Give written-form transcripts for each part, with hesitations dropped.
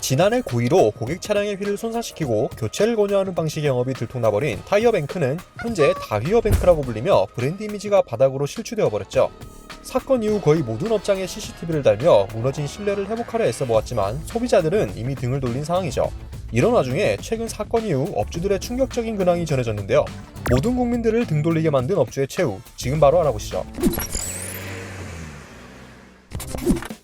지난해 고의로 고객 차량의 휠을 손상시키고 교체를 권유하는 방식의 영업이 들통나버린 타이어뱅크는 현재 다휘어뱅크라고 불리며 브랜드 이미지가 바닥으로 실추되어 버렸죠. 사건 이후 거의 모든 업장에 CCTV를 달며 무너진 신뢰를 회복하려 애써보았지만 소비자들은 이미 등을 돌린 상황이죠. 이런 와중에 최근 사건 이후 업주들의 충격적인 근황이 전해졌는데요. 모든 국민들을 등 돌리게 만든 업주의 최후, 지금 바로 알아보시죠.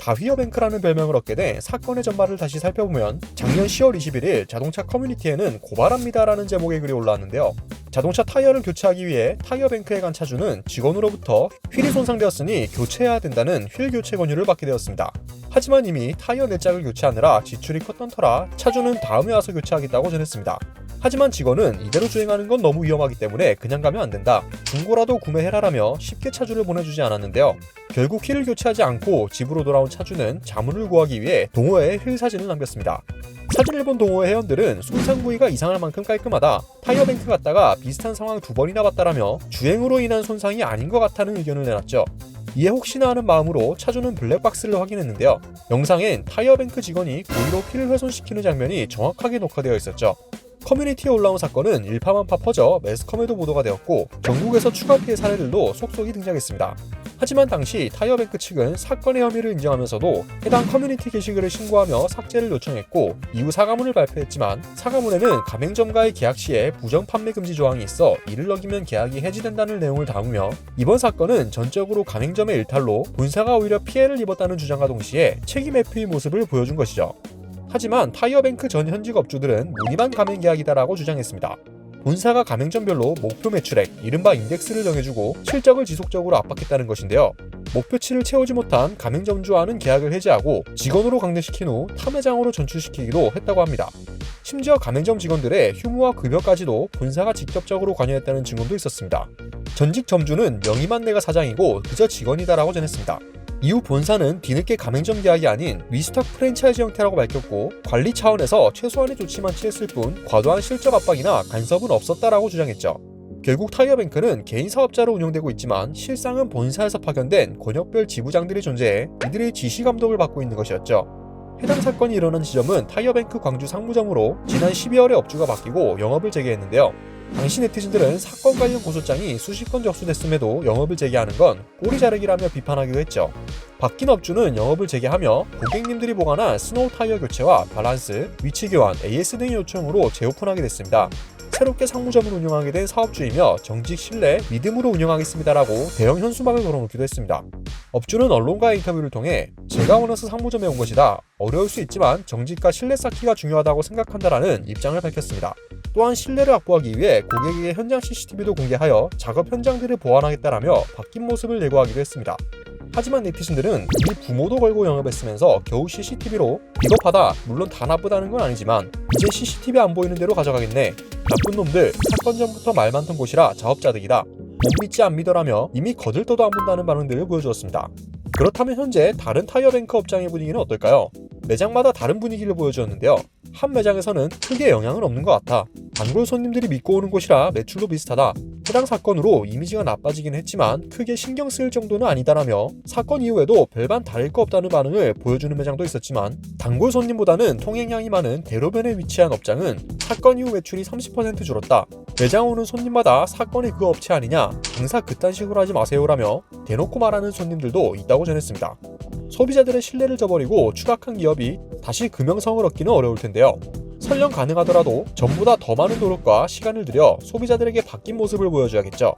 다휘어뱅크라는 별명을 얻게 된 사건의 전말을 다시 살펴보면 작년 10월 21일 자동차 커뮤니티에는 고발합니다라는 제목의 글이 올라왔는데요. 자동차 타이어를 교체하기 위해 타이어뱅크에 간 차주는 직원으로부터 휠이 손상되었으니 교체해야 된다는 휠 교체 권유를 받게 되었습니다. 하지만 이미 타이어 내짝을 교체하느라 지출이 컸던 터라 차주는 다음에 와서 교체하겠다고 전했습니다. 하지만 직원은 이대로 주행하는 건 너무 위험하기 때문에 그냥 가면 안 된다, 중고라도 구매해라라며 쉽게 차주를 보내주지 않았는데요. 결국 휠을 교체하지 않고 집으로 돌아온 차주는 자문을 구하기 위해 동호회에 휠 사진을 남겼습니다. 사진을 본 동호회 회원들은 손상 부위가 이상할 만큼 깔끔하다, 타이어뱅크 갔다가 비슷한 상황 2번이나 봤다라며 주행으로 인한 손상이 아닌 것 같다는 의견을 내놨죠. 이에 혹시나 하는 마음으로 차주는 블랙박스를 확인했는데요. 영상엔 타이어뱅크 직원이 고의로 휠을 훼손시키는 장면이 정확하게 녹화되어 있었죠. 커뮤니티에 올라온 사건은 일파만파 퍼져 매스컴에도 보도가 되었고 전국에서 추가 피해 사례들도 속속이 등장했습니다. 하지만 당시 타이어뱅크 측은 사건의 혐의를 인정하면서도 해당 커뮤니티 게시글을 신고하며 삭제를 요청했고 이후 사과문을 발표했지만 사과문에는 가맹점과의 계약 시에 부정 판매 금지 조항이 있어 이를 어기면 계약이 해지된다는 내용을 담으며 이번 사건은 전적으로 가맹점의 일탈로 본사가 오히려 피해를 입었다는 주장과 동시에 책임 회피의 모습을 보여준 것이죠. 하지만 타이어뱅크 전 현직 업주들은 무리만 가맹 계약이다라고 주장했습니다. 본사가 가맹점별로 목표 매출액, 이른바 인덱스를 정해주고 실적을 지속적으로 압박했다는 것인데요. 목표치를 채우지 못한 가맹점주와는 계약을 해지하고 직원으로 강퇴시킨 후 탐매장으로 전출시키기도 했다고 합니다. 심지어 가맹점 직원들의 휴무와 급여까지도 본사가 직접적으로 관여했다는 증언도 있었습니다. 전직 점주는 명의만 내가 사장이고 그저 직원이다라고 전했습니다. 이후 본사는 뒤늦게 가맹점 계약이 아닌 리스토ck 프랜차이즈 형태라고 밝혔고 관리 차원에서 최소한의 조치만 취했을 뿐 과도한 실적 압박이나 간섭은 없었다라고 주장했죠. 결국 타이어뱅크는 개인 사업자로 운영되고 있지만 실상은 본사에서 파견된 권역별 지부장들이 존재해 이들의 지시 감독을 받고 있는 것이었죠. 해당 사건이 일어난 지점은 타이어뱅크 광주 상무점으로 지난 12월에 업주가 바뀌고 영업을 재개했는데요. 당시 네티즌들은 사건 관련 고소장이 수십 건 접수됐음에도 영업을 재개하는 건 꼬리 자르기라며 비판하기도 했죠. 바뀐 업주는 영업을 재개하며 고객님들이 보관한 스노우 타이어 교체와 밸런스, 위치 교환, AS 등의 요청으로 재오픈하게 됐습니다. 새롭게 상무점을 운영하게 된 사업주이며 정직, 신뢰, 믿음으로 운영하겠습니다라고 대형 현수막을 걸어놓기도 했습니다. 업주는 언론과의 인터뷰를 통해 제가 원해서 상무점에 온 것이다, 어려울 수 있지만 정직과 신뢰 쌓기가 중요하다고 생각한다라는 입장을 밝혔습니다. 또한 신뢰를 확보하기 위해 고객에게 현장 CCTV도 공개하여 작업 현장들을 보완하겠다라며 바뀐 모습을 예고하기도 했습니다. 하지만 네티즌들은 이미 부모도 걸고 영업했으면서 겨우 CCTV로 비겁하다, 물론 다 나쁘다는 건 아니지만 이제 CCTV 안 보이는 대로 가져가겠네, 나쁜 놈들, 사건 전부터 말 많던 곳이라 자업자득이다, 못 믿지 안 믿어라며 이미 거들떠도 안 본다는 반응들을 보여주었습니다. 그렇다면 현재 다른 타이어뱅크 업장의 분위기는 어떨까요? 매장마다 다른 분위기를 보여주었는데요. 한 매장에서는 크게 영향은 없는 것 같아, 단골 손님들이 믿고 오는 곳이라 매출도 비슷하다, 해당 사건으로 이미지가 나빠지긴 했지만 크게 신경 쓰일 정도는 아니다라며 사건 이후에도 별반 다를 거 없다는 반응을 보여주는 매장도 있었지만 단골 손님보다는 통행량이 많은 대로변에 위치한 업장은 사건 이후 매출이 30% 줄었다, 매장 오는 손님마다 사건이 그 업체 아니냐, 항상 그딴 식으로 하지 마세요라며 대놓고 말하는 손님들도 있다고 전했습니다. 소비자들의 신뢰를 저버리고 추락한 기업이 다시 금형성을 얻기는 어려울 텐데요. 설령 가능하더라도 전보다 더 많은 노력과 시간을 들여 소비자들에게 바뀐 모습을 보여줘야겠죠.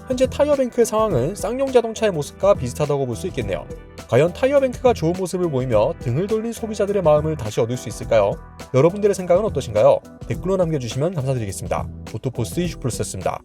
현재 타이어뱅크의 상황은 쌍용 자동차의 모습과 비슷하다고 볼 수 있겠네요. 과연 타이어뱅크가 좋은 모습을 보이며 등을 돌린 소비자들의 마음을 다시 얻을 수 있을까요? 여러분들의 생각은 어떠신가요? 댓글로 남겨주시면 감사드리겠습니다. 오토포스트 이슈플러스였습니다.